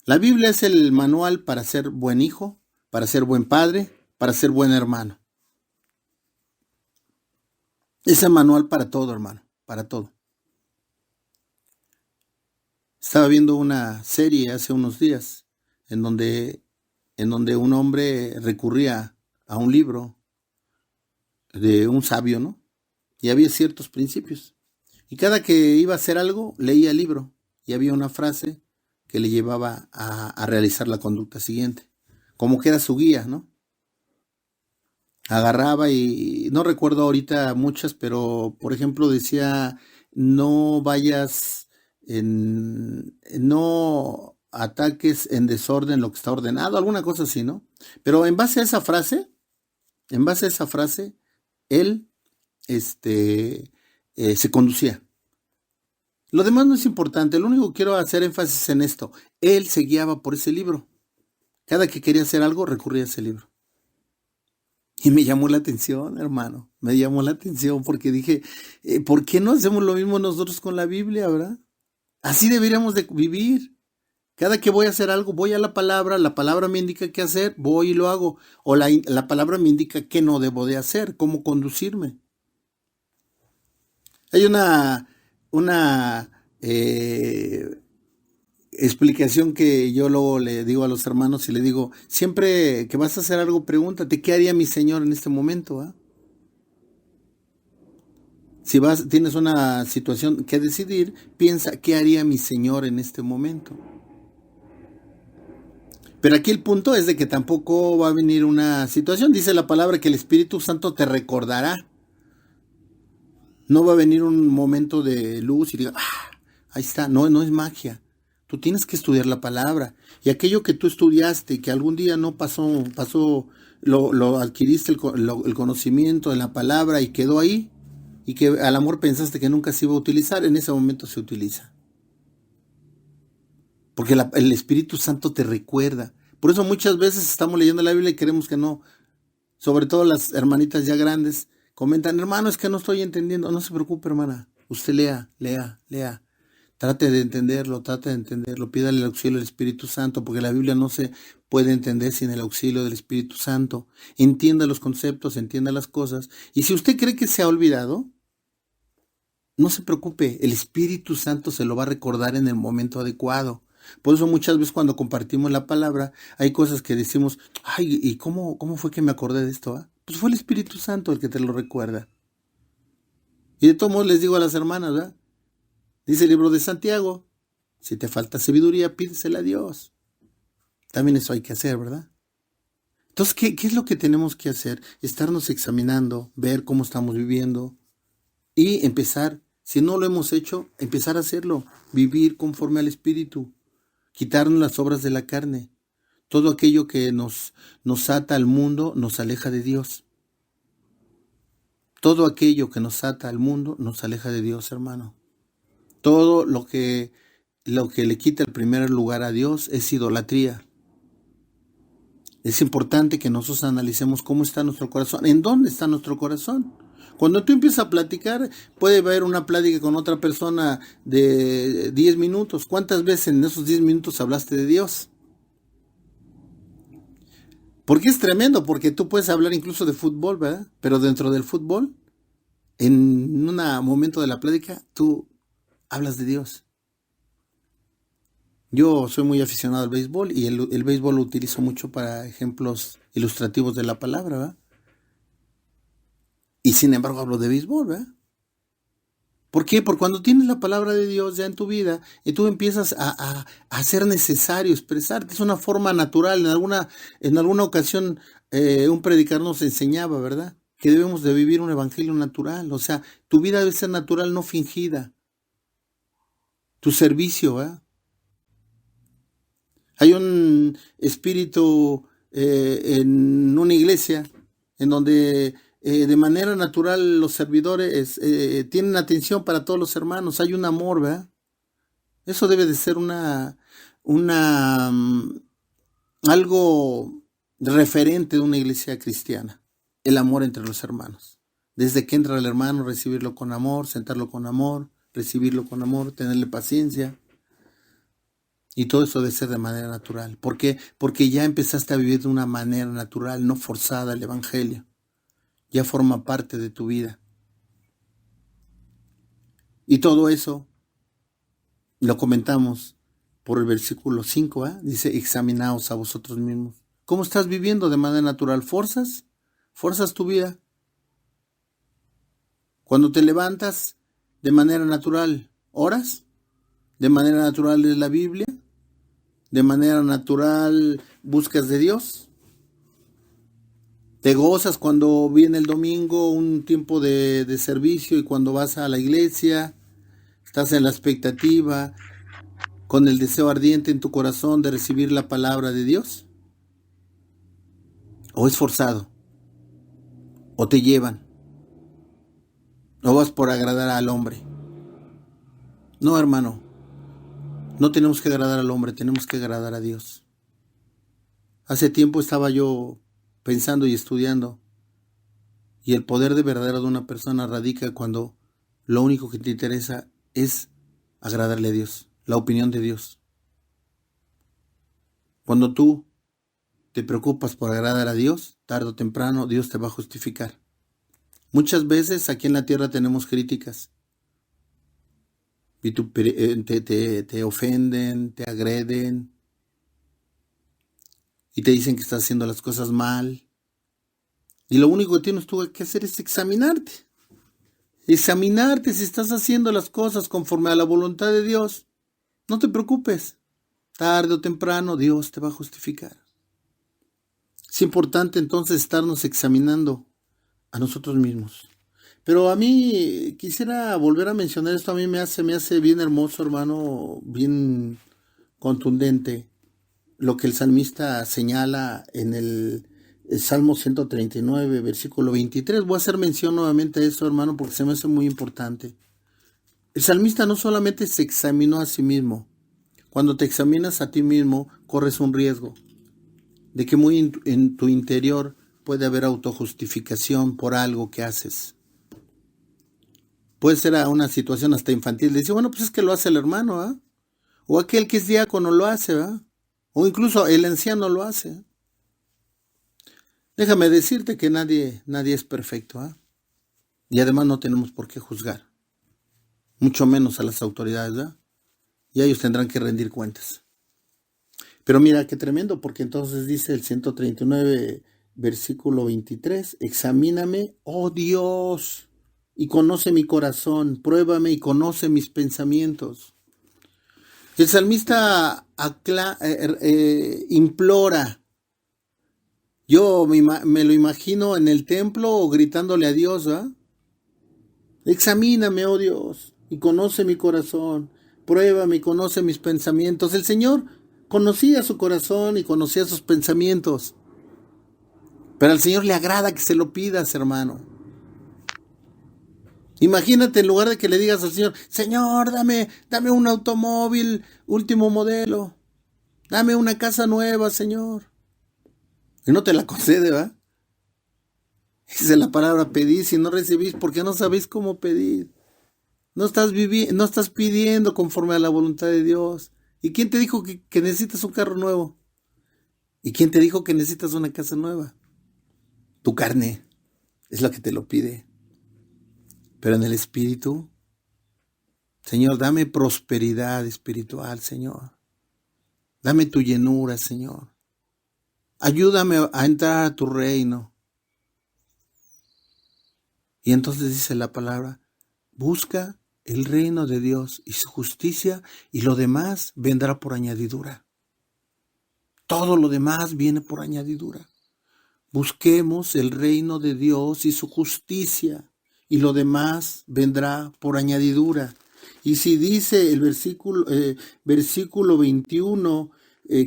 B: La Biblia es el manual para ser buen hijo, para ser buen padre, para ser buen hermano. Es el manual para todo, hermano, para todo. Estaba viendo una serie hace unos días en donde un hombre recurría a un libro de un sabio, ¿no? Y había ciertos principios. Y cada que iba a hacer algo, leía el libro. Y había una frase que le llevaba a realizar la conducta siguiente. Como que era su guía, ¿no? Agarraba y no recuerdo ahorita muchas, pero por ejemplo decía, no ataques en desorden lo que está ordenado, alguna cosa así, ¿no? Pero en base a esa frase, él se conducía. Lo demás no es importante, lo único que quiero hacer énfasis en esto. Él se guiaba por ese libro. Cada que quería hacer algo, recurría a ese libro. Y me llamó la atención, hermano. Me llamó la atención porque dije, ¿por qué no hacemos lo mismo nosotros con la Biblia, verdad? Así deberíamos de vivir. Cada que voy a hacer algo, voy a la palabra me indica qué hacer, voy y lo hago. O la palabra me indica qué no debo de hacer, cómo conducirme. Hay una explicación que yo luego le digo a los hermanos y le digo, siempre que vas a hacer algo, pregúntate, ¿qué haría mi Señor en este momento? ¿Eh? Si tienes una situación que decidir, piensa, ¿qué haría mi Señor en este momento? Pero aquí el punto es de que tampoco va a venir una situación, dice la palabra que el Espíritu Santo te recordará. No va a venir un momento de luz y diga, ahí está, no es magia. Tú tienes que estudiar la palabra. Y aquello que tú estudiaste y que algún día no pasó, lo adquiriste el conocimiento de la palabra y quedó ahí, y que al amor pensaste que nunca se iba a utilizar, en ese momento se utiliza. Porque el Espíritu Santo te recuerda. Por eso muchas veces estamos leyendo la Biblia y queremos que no. Sobre todo las hermanitas ya grandes comentan, hermano, es que no estoy entendiendo. No se preocupe, hermana. Usted lea. Trate de entenderlo. Pídale el auxilio del Espíritu Santo, porque la Biblia no se puede entender sin el auxilio del Espíritu Santo. Entienda los conceptos, entienda las cosas. Y si usted cree que se ha olvidado, no se preocupe. El Espíritu Santo se lo va a recordar en el momento adecuado. Por eso muchas veces cuando compartimos la palabra, hay cosas que decimos, ay, ¿y cómo fue que me acordé de esto? Pues fue el Espíritu Santo el que te lo recuerda. Y de todos modos les digo a las hermanas, ¿verdad? Dice el libro de Santiago, si te falta sabiduría, pídesela a Dios. También eso hay que hacer, ¿verdad? Entonces, ¿qué es lo que tenemos que hacer? Estarnos examinando, ver cómo estamos viviendo y empezar, si no lo hemos hecho, empezar a hacerlo, vivir conforme al Espíritu. Quitarnos las obras de la carne. Todo aquello que nos ata al mundo nos aleja de Dios. Todo aquello que nos ata al mundo nos aleja de Dios, hermano. Todo lo que le quita el primer lugar a Dios es idolatría. Es importante que nosotros analicemos cómo está nuestro corazón, en dónde está nuestro corazón. Cuando tú empiezas a platicar, puede haber una plática con otra persona de 10 minutos. ¿Cuántas veces en esos 10 minutos hablaste de Dios? Porque es tremendo, porque tú puedes hablar incluso de fútbol, ¿verdad? Pero dentro del fútbol, en un momento de la plática, tú hablas de Dios. Yo soy muy aficionado al béisbol y el béisbol lo utilizo mucho para ejemplos ilustrativos de la palabra, ¿verdad? Y sin embargo hablo de béisbol, ¿verdad? ¿Por qué? Porque cuando tienes la palabra de Dios ya en tu vida y tú empiezas a hacer necesario expresarte, es una forma natural. En alguna ocasión un predicador nos enseñaba, ¿verdad? Que debemos de vivir un evangelio natural. O sea, tu vida debe ser natural, no fingida. Tu servicio, ¿verdad? Hay un espíritu en una iglesia en donde de manera natural los servidores tienen atención para todos los hermanos. Hay un amor, ¿verdad? Eso debe de ser algo referente de una iglesia cristiana. El amor entre los hermanos. Desde que entra el hermano, recibirlo con amor, sentarlo con amor, recibirlo con amor, tenerle paciencia. Y todo eso debe ser de manera natural. ¿Por qué? Porque ya empezaste a vivir de una manera natural, no forzada el evangelio. Ya forma parte de tu vida. Y todo eso lo comentamos por el versículo 5, ¿eh? Dice, examinaos a vosotros mismos. ¿Cómo estás viviendo de manera natural? ¿Forzas? ¿Forzas tu vida? Cuando te levantas de manera natural, ¿oras? ¿De manera natural lees la Biblia? ¿De manera natural buscas de Dios? ¿Te gozas cuando viene el domingo, un tiempo de servicio, y cuando vas a la iglesia? ¿Estás en la expectativa, con el deseo ardiente en tu corazón de recibir la palabra de Dios? ¿O es forzado? ¿O te llevan? ¿O vas por agradar al hombre? No, hermano. No tenemos que agradar al hombre, tenemos que agradar a Dios. Hace tiempo estaba yo pensando y estudiando, y el poder de verdadero de una persona radica cuando lo único que te interesa es agradarle a Dios, la opinión de Dios. Cuando tú te preocupas por agradar a Dios, tarde o temprano Dios te va a justificar. Muchas veces aquí en la tierra tenemos críticas. Y te ofenden, te agreden y te dicen que estás haciendo las cosas mal. Y lo único que tienes tú que hacer es examinarte. Examinarte si estás haciendo las cosas conforme a la voluntad de Dios. No te preocupes. Tarde o temprano Dios te va a justificar. Es importante entonces estarnos examinando a nosotros mismos. Pero a mí quisiera volver a mencionar esto. A mí me hace bien hermoso, hermano, bien contundente lo que el salmista señala en el Salmo 139, versículo 23. Voy a hacer mención nuevamente a esto, hermano, porque se me hace muy importante. El salmista no solamente se examinó a sí mismo. Cuando te examinas a ti mismo, corres un riesgo de que muy en tu interior puede haber autojustificación por algo que haces. Puede ser a una situación hasta infantil. Dice, bueno, pues es que lo hace el hermano, ¿eh? O aquel que es diácono lo hace, ¿verdad? O incluso el anciano lo hace. Déjame decirte que nadie es perfecto, ¿eh? Y además no tenemos por qué juzgar. Mucho menos a las autoridades, ¿verdad? Y ellos tendrán que rendir cuentas. Pero mira qué tremendo, porque entonces dice el 139, versículo 23, examíname, oh Dios, y conoce mi corazón, pruébame y conoce mis pensamientos. El salmista implora. Yo me lo imagino en el templo gritándole a Dios, ¿verdad? Examíname, oh Dios, y conoce mi corazón, pruébame y conoce mis pensamientos. El Señor conocía su corazón y conocía sus pensamientos, pero al Señor le agrada que se lo pidas, hermano. Imagínate, en lugar de que le digas al Señor, Señor, dame un automóvil último modelo, dame una casa nueva, Señor. Y no te la concede, ¿verdad? Dice la palabra, pedís y no recibís porque no sabéis cómo pedir. No estás pidiendo conforme a la voluntad de Dios. ¿Y quién te dijo que necesitas un carro nuevo? ¿Y quién te dijo que necesitas una casa nueva? Tu carne es la que te lo pide. Pero en el espíritu, Señor, dame prosperidad espiritual, Señor. Dame tu llenura, Señor. Ayúdame a entrar a tu reino. Y entonces dice la palabra, busca el reino de Dios y su justicia, y lo demás vendrá por añadidura. Todo lo demás viene por añadidura. Busquemos el reino de Dios y su justicia, y lo demás vendrá por añadidura. Y si dice el versículo 21,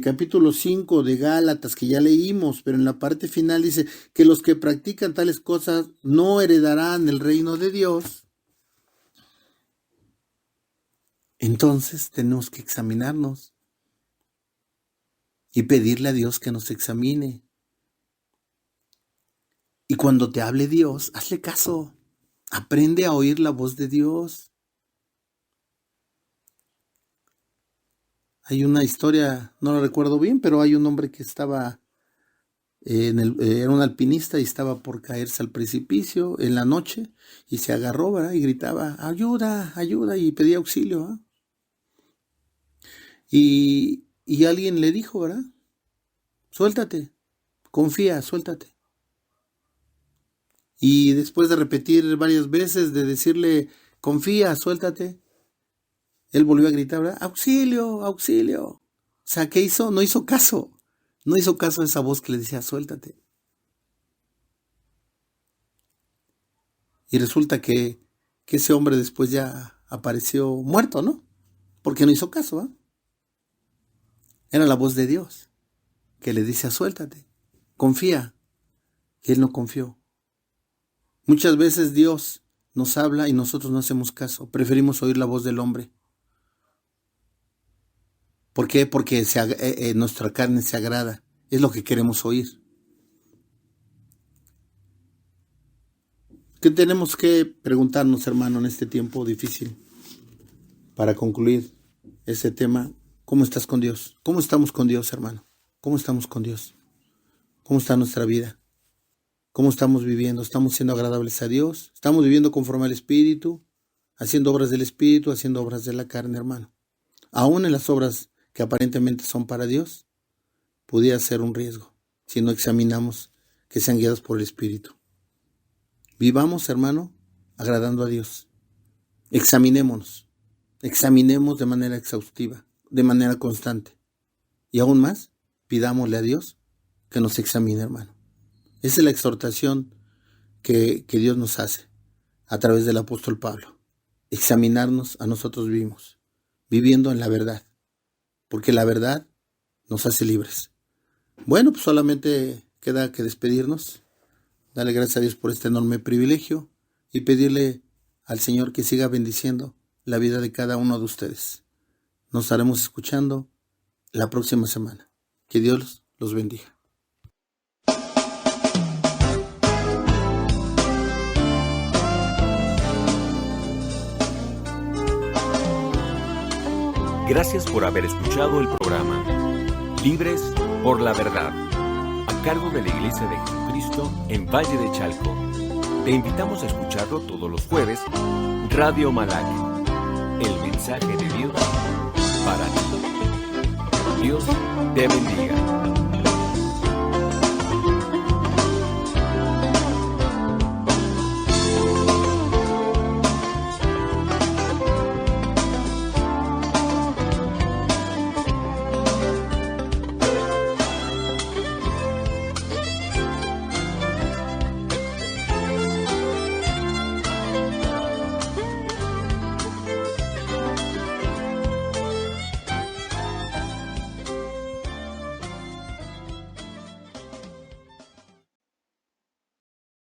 B: capítulo 5 de Gálatas, que ya leímos, pero en la parte final dice que los que practican tales cosas no heredarán el reino de Dios. Entonces tenemos que examinarnos y pedirle a Dios que nos examine. Y cuando te hable Dios, hazle caso. Aprende a oír la voz de Dios. Hay una historia, no la recuerdo bien, pero hay un hombre que estaba, era un alpinista y estaba por caerse al precipicio en la noche y se agarró, ¿verdad? Y gritaba, ayuda, ayuda, y pedía auxilio, ¿verdad? Y alguien le dijo, ¿verdad? Suéltate, confía, suéltate. Y después de repetir varias veces, de decirle, confía, suéltate, él volvió a gritar, ¿verdad? Auxilio, auxilio. O sea, ¿qué hizo? No hizo caso. No hizo caso a esa voz que le decía, suéltate. Y resulta que ese hombre después ya apareció muerto, ¿no? Porque no hizo caso, ¿eh? Era la voz de Dios que le dice, suéltate, confía. Y él no confió. Muchas veces Dios nos habla y nosotros no hacemos caso. Preferimos oír la voz del hombre. ¿Por qué? Porque nuestra carne se agrada. Es lo que queremos oír. ¿Qué tenemos que preguntarnos, hermano, en este tiempo difícil? Para concluir este tema, ¿cómo estás con Dios? ¿Cómo estamos con Dios, hermano? ¿Cómo estamos con Dios? ¿Cómo está nuestra vida? ¿Cómo estamos viviendo? ¿Estamos siendo agradables a Dios? ¿Estamos viviendo conforme al Espíritu? ¿Haciendo obras del Espíritu? ¿Haciendo obras de la carne, hermano? Aún en las obras que aparentemente son para Dios, pudiera ser un riesgo si no examinamos que sean guiados por el Espíritu. Vivamos, hermano, agradando a Dios. Examinémonos. Examinemos de manera exhaustiva, de manera constante. Y aún más, pidámosle a Dios que nos examine, hermano. Esa es la exhortación que Dios nos hace a través del apóstol Pablo. Examinarnos a nosotros mismos, viviendo en la verdad, porque la verdad nos hace libres. Bueno, pues solamente queda que despedirnos, darle gracias a Dios por este enorme privilegio y pedirle al Señor que siga bendiciendo la vida de cada uno de ustedes. Nos estaremos escuchando la próxima semana. Que Dios los bendiga.
A: Gracias por haber escuchado el programa Libres por la Verdad, a cargo de la Iglesia de Jesucristo en Valle de Chalco. Te invitamos a escucharlo todos los jueves, Radio Malac, el mensaje de Dios para ti. Dios te bendiga.